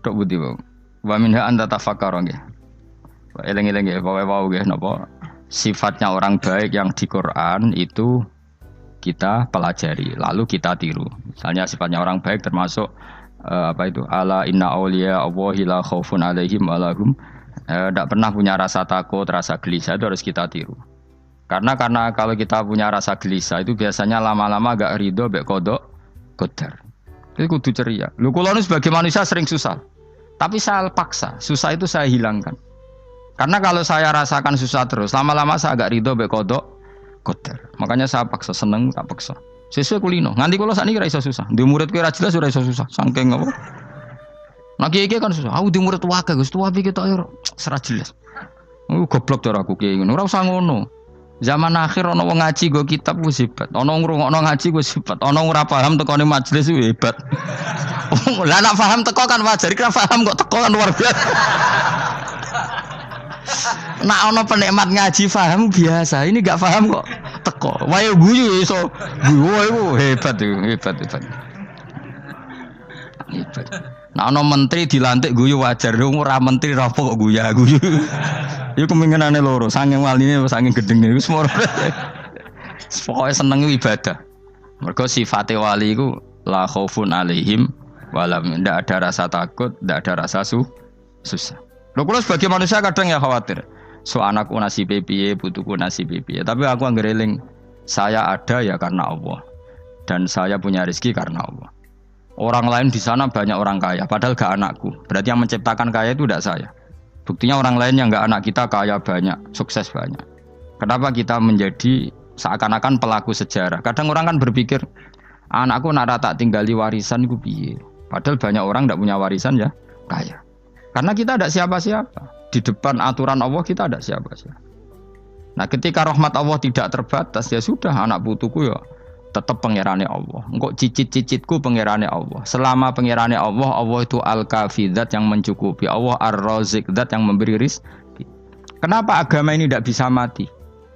tok budi wae. Wa minha anta tafakkara nggih. Eleng-eleng nggih wae nggih napa sifatnya orang baik yang di Quran itu kita pelajari lalu kita tiru. Misalnya sifatnya orang baik termasuk apa itu ala inna auliya Allahi la khaufun alaihim wa lahum tidak pernah punya rasa takut, rasa gelisah itu harus kita tiru. Karena kalau kita punya rasa gelisah itu biasanya lama-lama agak ridho mbek kodok qadar. Itu kudu ceria. Lho kula nu sebagai manusia sering susah. Tapi saya paksa, susah itu saya hilangkan. Karena kalau saya rasakan susah terus, lama-lama saya agak ridho mbek kodok qadar. Makanya saya paksa, seneng tak paksa. Sesuai kulino. Nganti kula sakniki ra iso susah. Di murid kowe ra jelas ora iso susah. Saking apa? Nah kiai kan susah. Aku di murid wae Gus, tuwa iki tok ora jelas. Goblok cara aku kiai ngono. Ora usah ngono. Zaman akhir ana wong ngaji go kitab wis hebat. Ana ngrungokno ngaji wis hebat. Ana ora paham tekone majelis wis hebat. Lah nek paham teko kan wajar, kira paham kok teko kan luar biasa. Nak ana penikmat ngaji paham biasa. Ini enggak paham kok teko. Wae guyu iso. Guyu hebat itu, hebat. Hebat. Nah, ana menteri dilantik guyu wajar, ora menteri rapo kok guyu. Iku kemungkinane loro, saking waline saking gedenge iku semua. Pokoke seneng ibadah. Mergo sifate wali iku la khaufun alaihim walam ndak ada rasa takut, ndak ada rasa susah. Lho kula sebagai manusia kadang ya khawatir. So anakku nasibe piye, putuku nasibe piye. Tapi aku anggere eling saya ada ya karena Allah. Dan saya punya rezeki karena Allah. Orang lain di sana banyak orang kaya, padahal gak anakku. Berarti yang menciptakan kaya itu tidak saya. Buktinya orang lain yang gak anak kita kaya banyak, sukses banyak. Kenapa kita menjadi seakan-akan pelaku sejarah? Kadang orang kan berpikir, anakku nak tak tinggali warisan itu piye. Padahal banyak orang tidak punya warisan ya kaya. Karena kita tidak siapa-siapa. Di depan aturan Allah kita tidak siapa-siapa. Nah ketika rahmat Allah tidak terbatas, ya sudah anak putuku ya tetap pangerane Allah. Engkau cicit-cicitku pangerane Allah. Selama pangerane Allah, Allah itu al-kafi, zat yang mencukupi. Allah ar-razik, zat yang memberi rizki. Kenapa agama ini tidak bisa mati?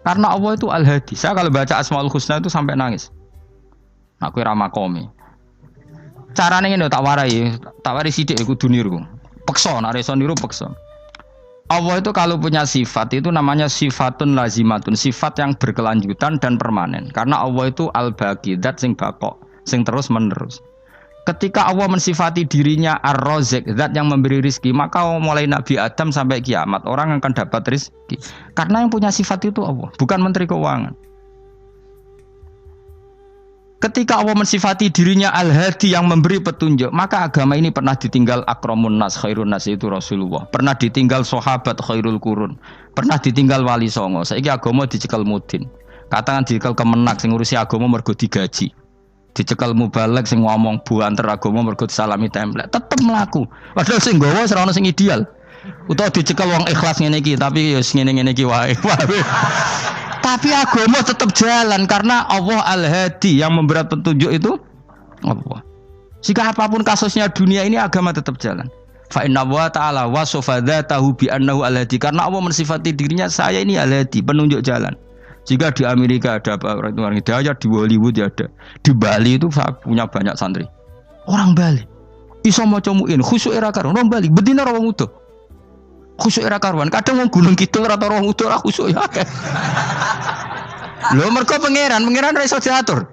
Karena Allah itu al-hadi. Saya kalau baca Asmaul Husna itu sampai nangis. Aku ramakomi. Caranya ini tak warai sidik aku duniru. Pekso, nareso niru pekso. Allah itu kalau punya sifat itu namanya sifatun lazimatun, sifat yang berkelanjutan dan permanen. Karena Allah itu al-baqi, zat sing baqo, sing terus menerus. Ketika Allah mensifati dirinya ar-razik, zat yang memberi rizki, maka mulai Nabi Adam sampai kiamat orang akan dapat rizki. Karena yang punya sifat itu Allah, bukan menteri keuangan. Ketika Allah mensifati dirinya al-hadi yang memberi petunjuk, maka agama ini pernah ditinggal akramun nas, khairun nas itu Rasulullah. Pernah ditinggal sahabat khairul qurun. Pernah ditinggal wali songo. Saiki agama dicekel mudin. Katakan dicekel kemenak sing ngurusi agama mergo digaji. Dicekel mubalek sing ngomong buanter agama mergo disalami template. Tetep mlaku. Padahal sing nggawa ora ono sing ideal. Utawa dicekel wong ikhlas ngene iki, tapi ya ngene-ngene iki wae. Tapi agama tetap jalan karena Allah al-hadi yang memberi petunjuk itu Allah. Jika apapun kasusnya dunia ini agama tetap jalan. Fa inna wa ta'ala wasafa dzatahu bi annahu al-hadi, karena Allah mensifati dirinya saya ini al-hadi, penunjuk jalan. Jika di Amerika ada orang hidayah, di Hollywood ya ada. Di Bali itu saya punya banyak santri. Orang Bali iso maca muin khusyuk era karo orang Bali bedina ora wong utuh. Khusyuk era karuan, kadang wong Gunung Kidul rata roh utuh ora khusyuk ya. Lho mergo pangeran ora iso diatur.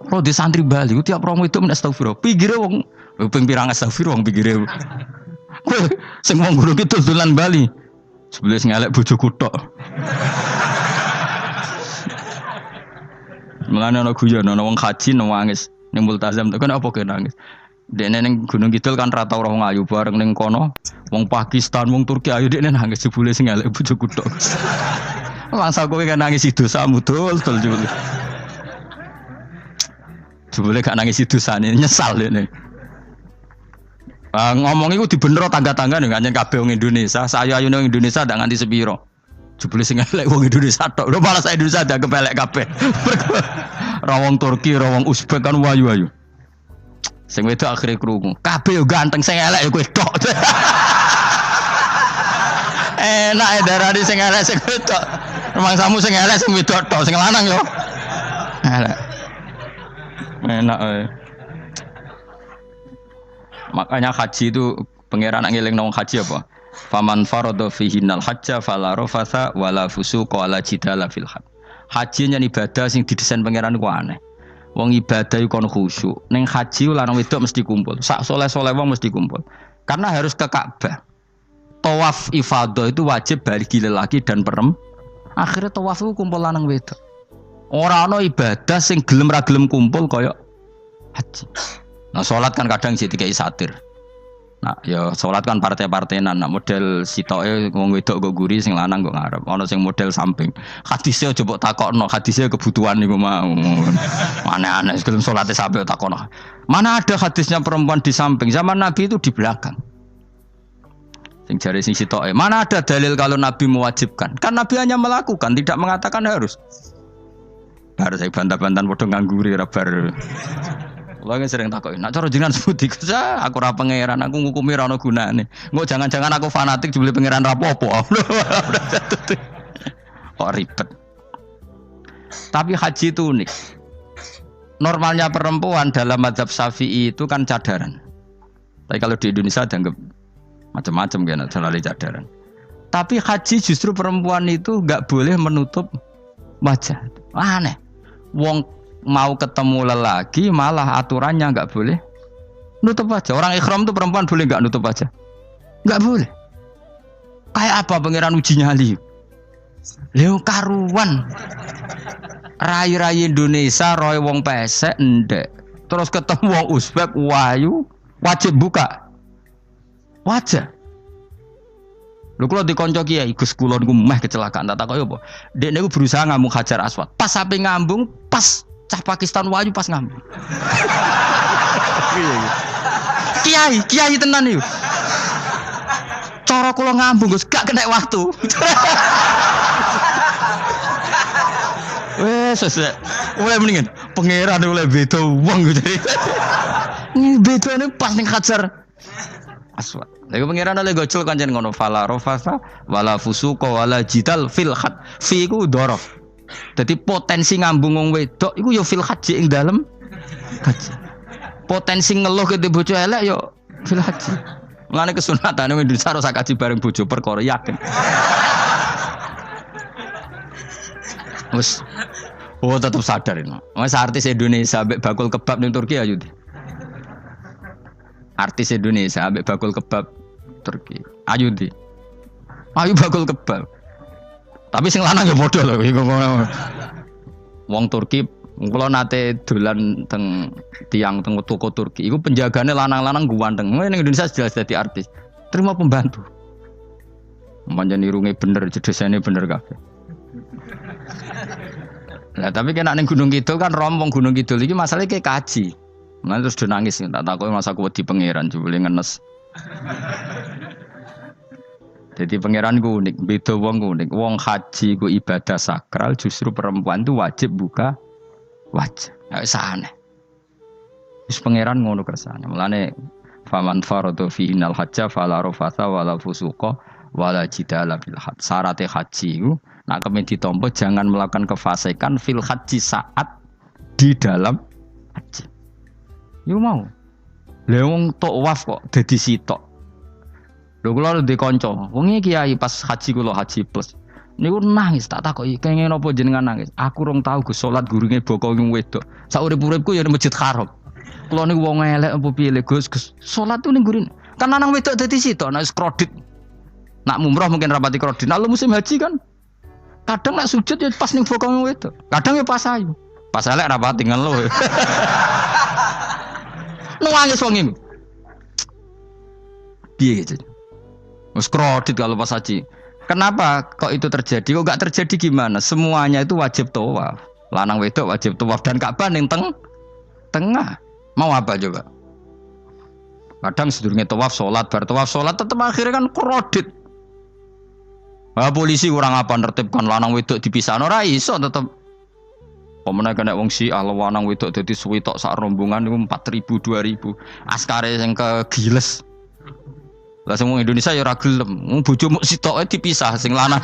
Kalau di santri Bali tiap romo itu men astagfirullah. Pinggire wong ping pirang astagfirullah wong pinggire. Kowe sing wong Gunung Kidul dolan Bali. Sebelah ngelek bojoku tok. Mulane ana guyon ana wong haji nangis ning multazam to kan apa ke nangis. Dene ning Gunung Kidul kan rata ora wong ayu bareng ning kono, wong Pakistan, wong Turki ayu dekne nangis jebule sing elek bojoku tok. Masa kowe kan nangis dosamu dul jebule. Jebule gak nangis dosane nyesal dekne. Ngomong iku dibenero tangga-tangga ning kanjen kabeh wong Indonesia, saya ayu ning Indonesia ndak nganti sepiro. Jebule sing elek wong Indonesia tok. Lho malah sak Indonesia dak kepelek kabeh. Ra wong Turki, ra wong Uzbek kan wayu-wayu. Sing wedok akhire krungu. Kabeh yo ganteng sing elek kowe tok. Enak darani sing elek sing wedok. Rumangsamu sing elek sing wedok tok, sing lanang yo. Elek. Enak ae. Makanya haji itu pangeran ngeling nang haji apa? Faman farada fihinnal hajja fala rafatha wala fusuqa wala jidala fil hajj. Haji nyen ibadah sing didesain pangeran ku aneh. Wong ibadah iku kon khusyuk. Ning haji lanang wedok mesti kumpul. Sak soleh-soleh wong mesti kumpul. Karena harus ke Ka'bah. Tawaf ifadah itu wajib bagi lelaki dan perempuan. Akhirnya tawaf itu kumpul lanang wedok. Ora ana ibadah sing gelem ra gelem kumpul kaya haji. Nah salat kan kadang sih dikai satir. Nah ya salat kan partai-partainan. Nah model sitoke wong wedok kok guri sing lanang kok ngarep. Ana sing model samping. Hadise aja mbok takokno, hadise kebutuhan niku mau. Aneh-aneh gelem salate sampe takokno. Mana ada hadisnya perempuan di samping? Zaman Nabi itu di belakang. Sing jare sing sitoke. Mana ada dalil kalau Nabi mewajibkan? Kan Nabi hanya melakukan, tidak mengatakan harus. Bar saya bantah-bantahan padha ngangguri ra bar. Kula kan sering takoki, "Nek cara jenengan seputi aku ora pangeran, aku ngukumi ra ono gunane. Engko jangan-jangan aku fanatik jebule pangeran ra apa-apa." Kok ribet. Tapi haji itu unik. Normalnya perempuan dalam mazhab Syafi'i itu kan cadaran. Tapi kalau di Indonesia dianggap macam-macam kan selalu cadaran. Tapi haji justru perempuan itu enggak boleh menutup wajah. Aneh. Wong mau ketemu lelaki malah aturannya enggak boleh nutup wajah. Orang ikhram itu perempuan boleh enggak nutup wajah? Enggak boleh. Kayak apa pangeran uji nyali? Leo karuan. Rai-rai Indonesia roy wong pesek ndek. Terus ketemu wong Uzbek wayu wajib buka wajah. Lho kula dikonco kiai Gus kula niku meh kecelakaan tak takoki apa. Dek niku berusaha ngambung Hajar Aswad. Pas sampe ngambung, pas cah Pakistan wayu pas ngambung. Kiai tenan niku. Cara kula ngambung Gus gak kena waktu. Wes oleh mendingan pangeran oleh beda wong gitu. Ini bedane pas ning Hajar Aswad. Lha pangeran oleh gocul kancen ngono fala rafasa wala fusuqa wala jidal fil had. Fi iku dhorof. Dadi potensi ngambung wong wedok iku ya fil haji ing dalem haji. Potensi ngeluh ke bojo elek ya fil haji. Mulane kesunatane Indonesia harus kaji bareng bojo perkara yakin. Wes tetap sadar ini. Mas artis Indonesia ambek bakul kebab ning Turki ayo. Artis Indonesia ambek bakul kebab Turki. Ayo di. Ayo bakul kebab. Tapi sing lanang ya padha lho iku. Wong Turki kula nate dolan teng tiang teng toko Turki. Iku penjagane lanang-lanang guanteng. Ning Indonesia jelas dadi artis. Terima pembantu. Manjane irunge bener, jedesane bener kabeh. Lah tapi kena ning Gunung Kidul kan rompong Gunung Kidul iki masalahe kayak kaji. Nah terus do nangis tak takoki masa aku wedi pangeran jebule ngenes. Jadi pangeran ku unik, beda wong unik. Wong haji ku ibadah sakral, justru perempuan itu wajib buka wajah. Ya aneh. Wis pangeran ngono kersane. Mulane faman faradu fi innal hajja fala rafatha wala fusuqa wala jidala fil hajj. Syarat haji ku nak kemen ditampa jangan melakukan kefasikan fil haji saat di dalam haji. Yo mau. Lha wong tawaf kok dadi sitok. Lho kula ndek kanca, wong iki kiai pas haji kula haji plus. Niku nangis tak takoki, kenging napa jenengan nangis? Aku rong tau Gus salat gurunge boko wong wedok. Sak urip-uripku ya Masjid Haram. Kula niku wong elek apa piye Gus salat ning gurine. Kan lanang wedok dadi sitok nek kredit. Nak mumrah mungkin rapati kredit. Nak musim haji kan kadang nak sujud ya pas ning boko wong wedok. Kadang ya pas ayu. Pas elek rapati ngeluh. Nangis wong iki. Piye gitu. Wes kredit kalau pas haji. Kenapa kok itu terjadi? Kok enggak terjadi gimana? Semuanya itu wajib tawaf. Lanang wedok wajib tawaf dan Ka'bah ning tengah. Mau apa coba? Kadang sedurunge tawaf salat, bar tawaf salat tetep akhirnya kan kredit. Polisi kurang apa nertibkan lanang wedok dipisahno ora iso tetep. Pemene kena wong Syiah lanang wedok dadi suwi tok sak rombongan niku 4.000 2.000. Askare sing kegiles. Lah semua Indonesia ya ora gelem. Bojomu sitoke dipisah sing lanang.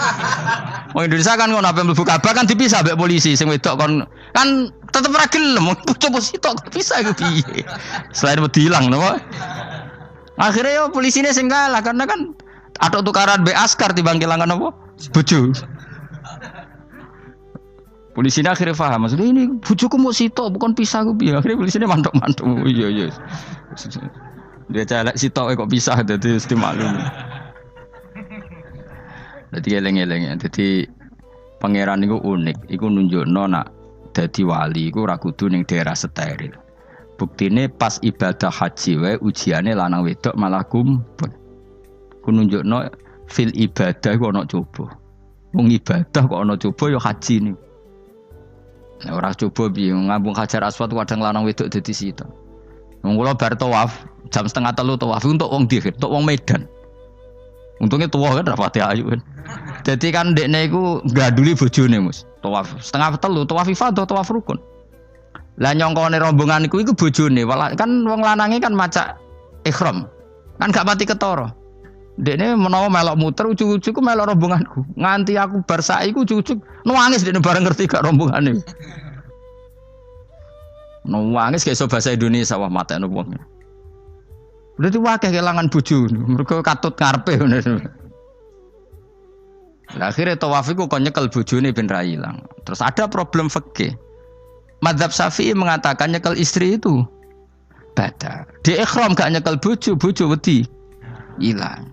Wong Indonesia kan ngono ape mlebu Ka'bah kan dipisah mbek polisi sing wedok kan tetep ora gelem. Bojomu sitok dipisah iku piye? Selain wedi ilang napa? Akhirnya yo polisine sing kalah karena kan atau tukaran be askar timbang kelangan apa? Bojo. Polisine akhirnya paham maksudnya ini bojoku mau sitok bukan pisah ku piye. Akhirnya polisine mantuk-mantuk. Iya. Dia celek sitok kok pisah dadi mesti maklum. Dadi eleng-eleng. Dadi pangeran niku unik, iku nunjukno nak dadi wali iku ora kudu ning daerah steril. Buktine pas ibadah haji wae ujiane lanang wedok malah kumpul. Ku nunjukno fil ibadah iku ana coba. Wong ibadah kok ana coba ya haji niku. Nek ora coba piye ngambung Hajar Aswad kadang lanang wedok dadi sita. Wong kula bar tawaf jam 2:30 tawaf untuk wong dihir, untuk wong Medan. Untungnya tua kan rapati ayu kan. Jadi kan dekne iku ganduli bojone Mus. Tawaf 2:30 tawaf ifadah tawaf rukun. Lah nyongkone rombongan iku bojone, kan wong lanange kan macak ihram. Kan gak mati ketara. Dekne menawa melok muter ujug-ujug ku melok rombonganku. Nganti aku bar saiki ku ujug-ujug nangis dekne bareng ngerti gak rombongane. Nangis gak iso bahasa Indonesia wah matekno wong. Udah tuh wakil kehilangan bojo, mereka katut ngarepe. Akhirnya tawaf iku kon nyekel bojone ben ra ilang. Terus ada problem fikih. Madzhab Syafi'i mengatakan nyekel istri itu batal. Di ikhram gak nyekel bojo wedi ilang.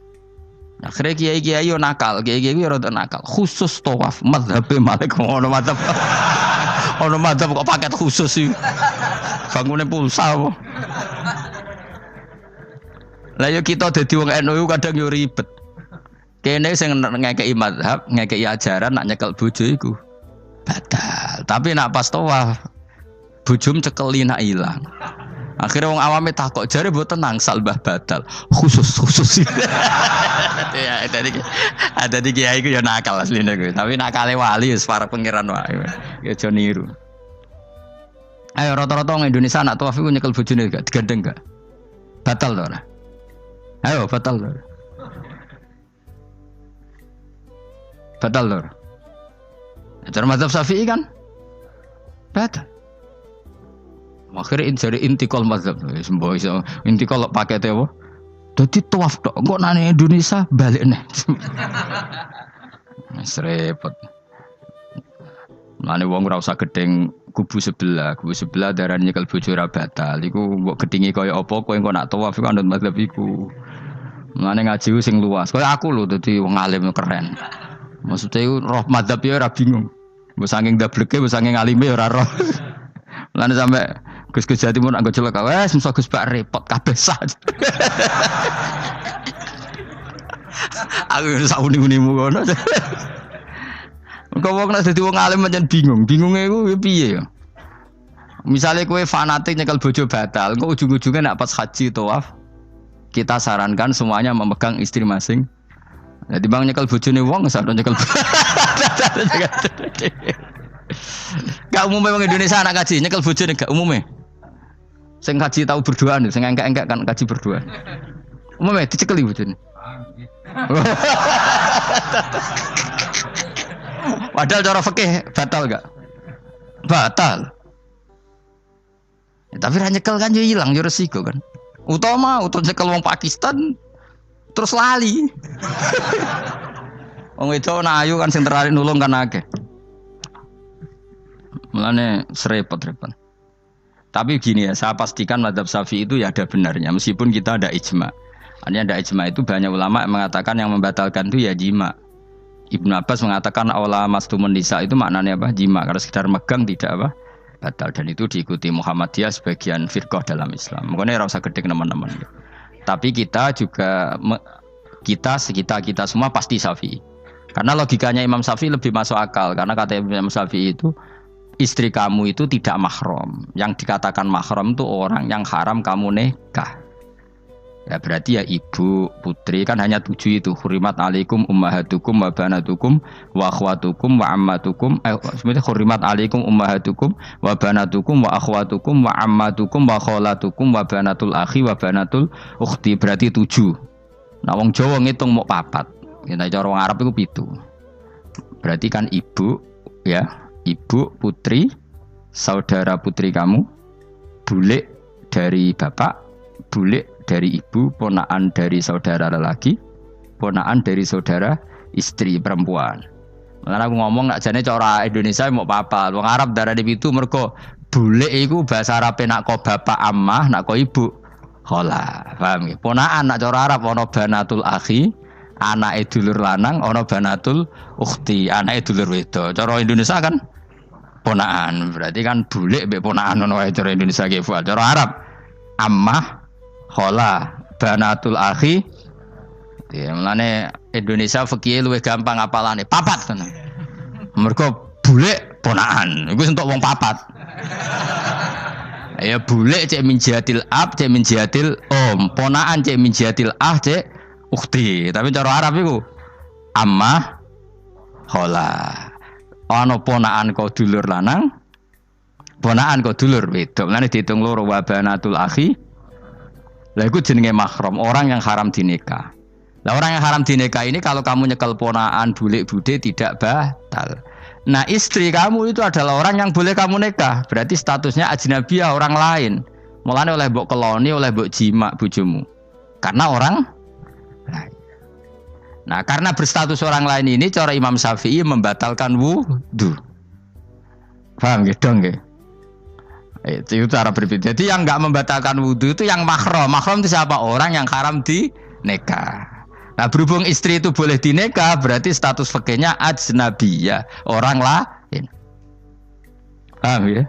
Akhirnya kiai-kiai yo nakal, kiai-kiai yo rada nakal. Khusus tawaf madzhab Malik ono madzhab. Ono madzhab kok paket khusus sih. Bangune pulsa apa? Lah yo kita dadi wong NU kadang yo ribet. Kene sing ngekeki mazhab, ngekeki ajaran nak nyekel bojo iku batal. Tapi nak pas tawaf bojom cekeli nak ilang. Akhirnya wong awame takok jare mboten nangsal mbah batal. Khusus. Ya ada di kiai ku yo nakal asline kuwi. Tapi nakale wali wis para pangeran wae. Ya aja niru. Ayo rata-rata wong Indonesia nak tawaf iku nyekel bojone gak digandeng gak? Batal to ora? Ayo batal lor. Batal lor. Cara mazhab Syafi'i kan batal. Akhirnya jadi intikal mazhab. Semboh iso intikal pakete apa? Dadi tawaf tok. Engko nang Indonesia balik neh. Wis repot. Mane wong ora usah gedeng kubu sebelah darane nyekel bojo ora batal. Iku mbok gedhingi kaya apa kowe engko nak tawaf iku anut mazhab iku. Mane ngaji sing luas. Kaya aku lho dadi wong alim keren. Maksudnya iku roh mazhab ya ora bingung. Mbok saking dableke, mbok saking alime ora roh. Mane sampe Gus Jati mun anggo celaka wes mesti Gus Bak repot kabeh sah. Aku wis sauni-unimu kono. Kok wong nek dadi wong alim pancen bingung. Bingunge iku piye ya? Misale kowe fanatik nyekel bojo batal, kok ujung-ujunge nek pas haji tawaf kita sarankan semuanya memegang istri masing. Jadi bang nyekel bojone wong sadon nyekel. Gak umumnya wong Indonesia anak kaji nyekel bojone gak umumnya. Sing kaji tahu berduaan, sing engkek-engkek kan kaji berduaan. Umumnya dicekeli bojone. Padahal cara fikih batal gak? Batal. Ya, tapi ra nyekel kan yo ilang yo resiko kan. Utama nyekel wong Pakistan terus lali. Wong wedok ayu kan sing tertarik nulung kan akeh. Mulane serepot-repot. Tapi gini ya, saya pastikan mazhab Syafi'i itu ya ada benarnya meskipun kita ada ijma. Artinya ada ijma itu banyak ulama yang mengatakan yang membatalkan itu ya jima. Ibnu Abbas mengatakan awla mastumun nisa itu maknanya apa? Jima. Kalau sekedar megang tidak apa? Batal, dan itu diikuti Muhammadiyah sebagian firqah dalam Islam. Makanya rasa gede teman-teman. Tapi kita juga kita semua pasti Syafi'i. Karena logikanya Imam Syafi'i lebih masuk akal. Karena kata Imam Syafi'i itu istri kamu itu tidak mahram. Yang dikatakan mahram itu orang yang haram kamu nikah. Ya berarti ya ibu, putri kan hanya 7 itu. Hurimat alaikum ummahatukum wa banatukum wa akhwatukum wa ammatukum. Sebenarnya hurimat alaikum ummahatukum wa banatukum wa akhwatukum wa ammatukum wa kholatukum wa banatul akhi wa banatul ukhti. Berarti 7. Nah wong Jawa ngitung mau 4. Kita cara wong Arab itu 7. Berarti kan ibu, ya, ibu, putri, saudara putri kamu, bulik dari bapak, bulik dari ibu, ponakan dari saudara lelaki, ponakan dari saudara istri perempuan. Makanya aku ngomong nak jane cara Indonesia mau apa? Wong Arab darah di itu mergo bule iku bahasa Arab nak ko bapak ammah, nak ko ibu khola. Paham nggih? Ponakan nak cara Arab ana banatul akhi, anake dulur lanang, ana banatul ukhti, anake dulur wedok. Cara Indonesia kan ponakan. Berarti kan bule mbek ponakan ono wae cara Indonesia ki. Cara Arab ammah, khola, banatul akhi. Ya, mulane Indonesia fikih luwih gampang apalane papat tenan. Mergo bule ponakan. Iku entuk wong papat. Ya bule cek min jihatil ab, cek min jihatil om, ponakan cek min jihatil ah, cek ukhti. Tapi cara Arab iku ammah, khola. Ana ponakan kok dulur lanang, ponakan kok dulur wedok. Mulane diitung loro wa banatul akhi. Lah iku jenenge mahram, orang yang haram dinikah. Lah orang yang haram dinikah ini kalau kamu nyekel ponakan bulik bude tidak batal. Nah istri kamu itu adalah orang yang boleh kamu nikah. Berarti statusnya ajnabiyah, orang lain. Mulane oleh mbok keloni, oleh mbok jima bojomu. Karena orang lain. Nah karena berstatus orang lain ini cara Imam Syafi'i membatalkan wudu. Paham gitu nggih? Itu cara berbeda. Jadi yang enggak membatalkan wudu itu yang mahram. Mahram itu siapa? Orang yang haram dinikah. Nah berhubung istri itu boleh dinikah, berarti status fikihnya ajnabiyah, orang lain. Paham ya?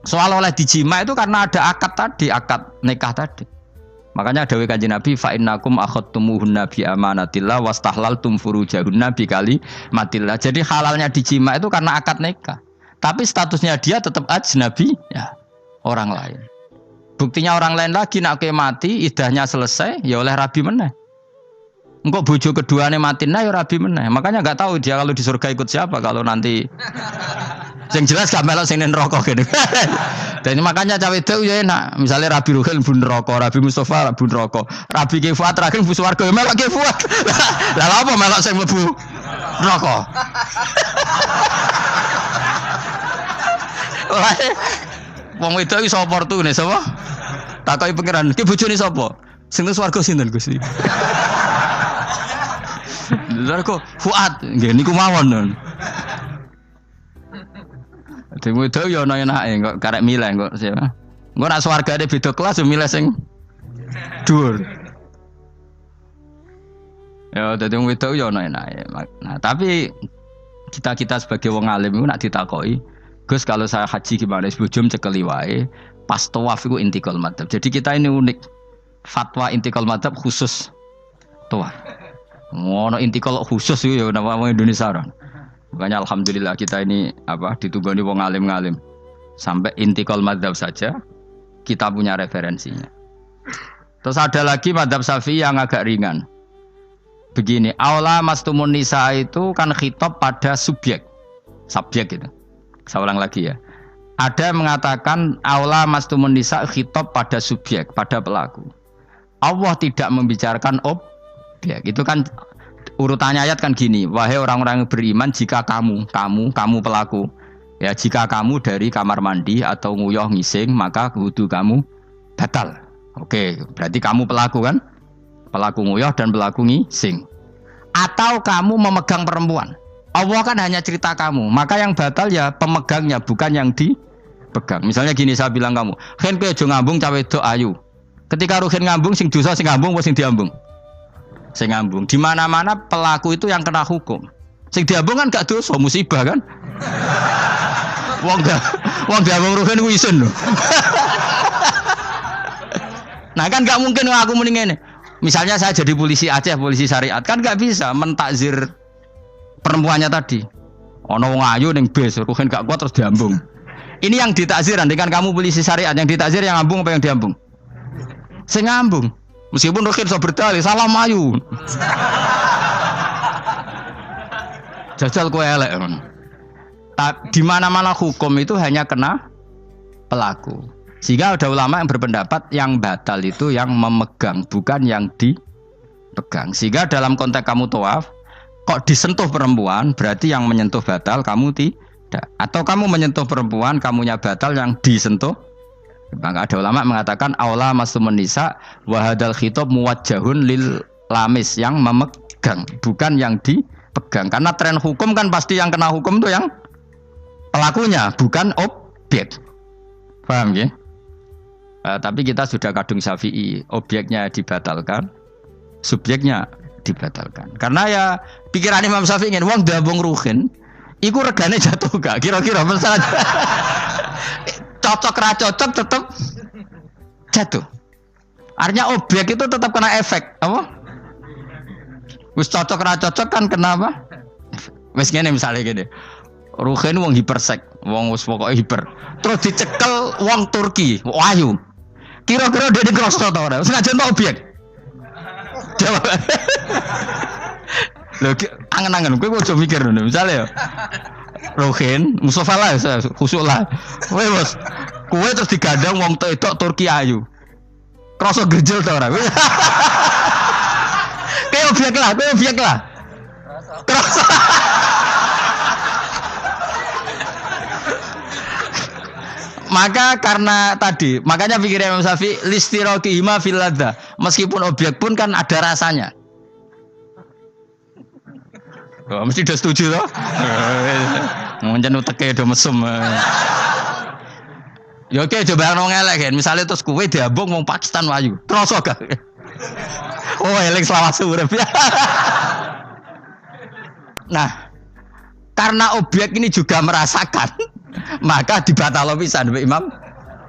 Soal oleh dijima itu karena ada akad tadi, akad nikah tadi. Makanya dawuh Kanjeng Nabi, fa innakum akhadtumuhunna bi amanatillah wastahlaltum furujahunna bi kalimatillah. Jadi halalnya dijima itu karena akad nikah. Tapi statusnya dia tetap ajnabi, ya, orang lain. Buktinya orang lain lagi nak mati, idahnya selesai, ya oleh rabi meneh. Engkau bojo keduanya mati nah ya rabi meneh. Makanya enggak tahu dia kalau di surga ikut siapa kalau nanti. Yang jelas gak melok sing neraka gitu. Dan makanya cawe itu ya enak. Misalnya Rabi Ruhil bun neraka, Rabi Mustafa bun neraka, Rabi Kifuat terakhir bun swarga ya melok Kifuat. Lah apa melok sing mlebu neraka? Wong wedok iso oportune sapa? Takoki pangeran, ki bojone sapa? Sing nang swarga sinten Gusti? Lha kok Fuad nggih niku mawon. Dene wedok yo ana enake kok karek milih kok siapa. Engko nek swargane beda kelas yo milih sing dhuwur. Ya dadi wong wedok yo ana enake. Nah, tapi kita sebagai wong alim iku nek ditakoki, Gus kalau saya haji gimana? Sebujum cekeli wae, pas tawaf iku intikal madhab. Jadi kita ini unik. Fatwa intikal madhab khusus tawaf. Ngono intikal khusus itu ya nama orang Indonesia orang. Makanya alhamdulillah kita ini ditunggoni wong alim-alim. Sampai intikal madzhab saja kita punya referensinya. Terus ada lagi madzhab Syafi'i yang agak ringan. Begini, aula mastumun nisa itu kan khitab pada subjek gitu. Saya ulang lagi ya. Ada yang mengatakan aula mastumun nisa khitab pada subjek, pada pelaku. Allah tidak membicarakan objek. Itu kan urutannya ayat kan gini, wahai orang-orang yang beriman jika kamu pelaku ya jika kamu dari kamar mandi atau nguyuh ngising maka wudu kamu batal. Oke, berarti kamu pelaku kan? Pelaku nguyuh dan pelaku ngising. Atau kamu memegang perempuan. Allah kan hanya cerita kamu, maka yang batal ya pemegangnya bukan yang dipegang. Misalnya gini saya bilang kamu, "Hen kowe aja ngambung cawe wedok ayu." Ketika ruhin ngambung sing dosa sing ngambung apa sing diambung? Sing ngambung. Di mana-mana pelaku itu yang kena hukum. Sing diambung kan gak dosa, musibah kan? Wong diambung ruhin ku isin lho. Nah kan gak mungkin aku muni ngene. Misalnya saya jadi polisi Aceh, polisi syariat, kan gak bisa mentakzir perempuannya tadi. Ono wong ayu ning bis, ruhin gak kuat terus diambung. Ini yang ditakzir, kan kamu polisi syariat, yang ditakzir yang ngambung apa yang diambung? Sing ngambung. Meskipun Rukin so berdalih, salah mayu. Jajal kue elek. Di mana-mana hukum itu hanya kena pelaku. Sehingga ada ulama yang berpendapat yang batal itu yang memegang, bukan yang dipegang. Sehingga dalam konteks kamu tawaf, kok disentuh perempuan, berarti yang menyentuh batal, kamu tidak. Atau kamu menyentuh perempuan, kamunya batal, yang disentuh Maka ada ulama mengatakan aula masumun nisa wa hadzal khitab muwajjahun lil lamis yang memegang, bukan yang dipegang. Karena tren hukum kan pasti yang kena hukum itu yang pelakunya, bukan objek. Paham ya? Tapi kita sudah kadung Syafi'i, objeknya dibatalkan, subjeknya dibatalkan. Karena ya pikiran Imam Syafi'i ingin wong dabung ruhin, iku regane jatuh gak? Kira-kira masalah cocok ra cocok tetap jatuh. Artinya objek itu tetap kena efek, apa? Wis cocok ra cocok kan kenapa? Wis ngene misalnya gini. Ruhin wong hipersek, wong wis pokoke hiper. Terus dicekel wong Turki, ayu. Kira-kira dia dikrosno ta ora? Senajan ta objek. Jawab. Lho angen-angen kowe ojo mikir ngono. Misale ya. Ruhin, Mustafa lah, khusuk lah. Kowe bos, kowe terus digandang wong wedok Turki ayu. Kroso gerjel ta ora? Kowe objek lah. Kroso. Maka karena tadi, makanya pikirnya Imam Syafi'i listiraqihima fil ladza. Meskipun objek pun kan ada rasanya. Oh, mesti udah setuju toh? Mungkin uteke do mesum. Ya oke coba nang elek kan. Misale terus kowe diambung wong Pakistan wayu. Kroso gak? Oh, elek selawat urip. Nah, karena objek ini juga merasakan, maka dibatal pisan Mbak Imam.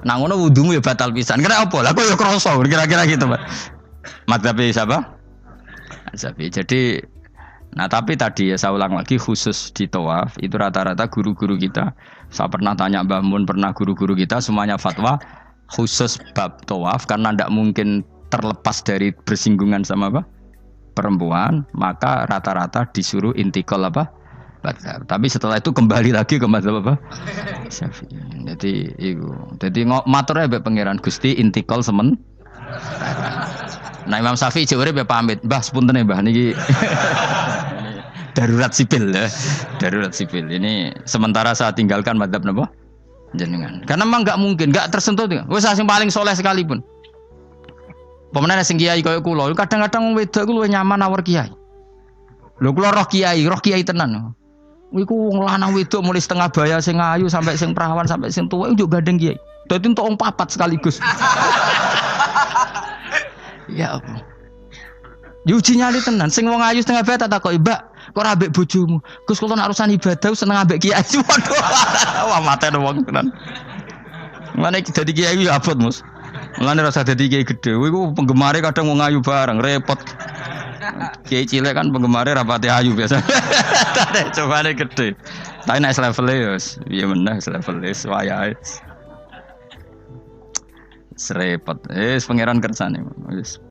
Nah ngono wudumu ya batal pisan. Kena apa? Lah kok ya kroso kira-kira gitu, Pak. Madzhab siapa? Syafi'i. Jadi nah tapi tadi ya saya ulang lagi khusus di tawaf itu rata-rata guru-guru kita. Saya pernah tanya Mbah Mun, pernah guru-guru kita semuanya fatwa khusus bab tawaf karena tidak mungkin terlepas dari bersinggungan sama apa? Perempuan, maka rata-rata disuruh intikal apa? Madzhab. Tapi setelah itu kembali lagi ke madzhab apa? Syafi'i. Jadi itu. Jadi maturnya mbek pangeran Gusti intikal semen. Nah Imam Syafi'i jare be pamit, Mbah sepuntene Mbah niki. Darurat sipil ya. Darurat sipil. Ini sementara saya tinggalkan madzhab napa? Jenengan. Karena memang enggak mungkin, enggak tersentuh. Wis sing paling soleh sekalipun. Pemenang sing kiai kaya kula, kadang-kadang wedok ku luwih nyaman awur kiai. Lho kula roh kiai tenan. Iku wong lanang wedok mulai setengah baya sing ayu sampai sing perawan sampai sing tuwa njuk gandeng kiai. Dadi entuk wong papat sekaligus. Ya apa? Yuji nyali tenan, sing wong ayu setengah baya tak takoki, "Mbak, kok ora ambek bojomu?" Gus kula nek urusan ibadah seneng ambek kiai. Waduh. Wah matene wong tenan. Mane dadi kiai ya abot, Mus. Mulane rasa dadi kiai gedhe. Iku penggemare kadang wong ayu bareng, repot. Kiai cilik kan penggemare rapati ayu biasa. Cobane gedhe. Tapi nek level ya piye meneh level wis wayahe. Serepot. Pangeran kersane wis.